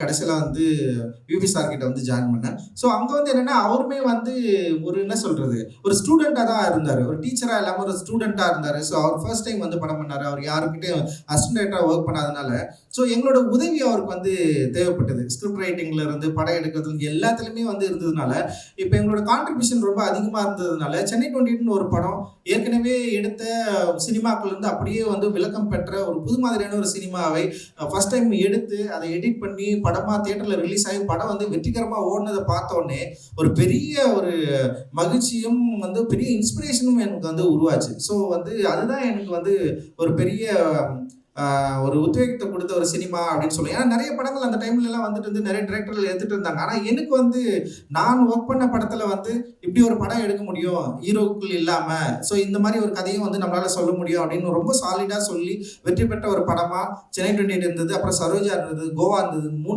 கடைசியில வந்து UP sir கிட்ட வந்து ஜாயின் பண்ணேன். ஸோ அங்க வந்து என்னன்னா, அவருமே வந்து ஒரு என்ன சொல்றது? ஒரு ஸ்டூடெண்ட்டா தான் இருந்தாரு. ஒரு டீச்சரா இல்லாம ஒரு ஸ்டூடெண்ட்டா இருந்தாரு. ஸோ அவர் ஃபர்ஸ்ட் டைம் வந்து படம் பண்ணாரு. அவர் யார்கிட்டயும் அசிஸ்டன்ட் டைரக்டரா வொர்க் பண்ணாதனால, ஸோ எங்களோட உதவி அவருக்கு வந்து தேவைப்பட்டது. ஸ்கிரிப்ட் ரைட்டிங்ல இருந்து, படம் எடுக்கிறதுல எல்லாத்துலயுமே வந்து இருந்ததுனால, இப்ப எங்களோட கான்ட்ரிபியூஷன் ரொம்ப அதிகமா இருந்ததுனால, சென்னை 28ன்னு ஒரு படம் ஏற்கனவே எடுத்த சினிமாக்கள்ல இருந்து அப்படியே வந்து விளக்கம் பெற்ற ஒரு புது மாதிரியான ஒரு சினிமாவை ஃபர்ஸ்ட் டைம் எடுத்து அதை எடிட் பண்ணி படமா தியேட்டர்ல ரிலீஸ் ஆகி படம் வந்து வெற்றிகரமா ஓடுனதை பார்த்த உடனே ஒரு பெரிய ஒரு மகிழ்ச்சியும் வந்து பெரிய இன்ஸ்பிரேஷனும் எனக்கு வந்து உருவாச்சு. ஸோ வந்து அதுதான் எனக்கு வந்து ஒரு பெரிய ஒரு உத்வேகத்தை கொடுத்த ஒரு சினிமா அப்படின்னு சொல்லுவேன். ஏன்னா நிறைய படங்கள் அந்த டைம்ல எல்லாம் வந்துட்டு இருந்து நிறைய டிரெக்டர்கள் எடுத்துட்டு இருந்தாங்க. ஆனா எனக்கு வந்து நான் ஒர்க் பண்ண படத்துல வந்து இப்படி ஒரு படம் எடுக்க முடியும் ஹீரோக்கள் இல்லாம. ஸோ இந்த மாதிரி ஒரு கதையும் வந்து நம்மளால சொல்ல முடியும் அப்படின்னு ரொம்ப சாலிடா சொல்லி வெற்றி பெற்ற ஒரு படமா சென்னை 28 இருந்தது. அப்புறம் சரோஜா இருந்தது, கோவா இருந்தது. 3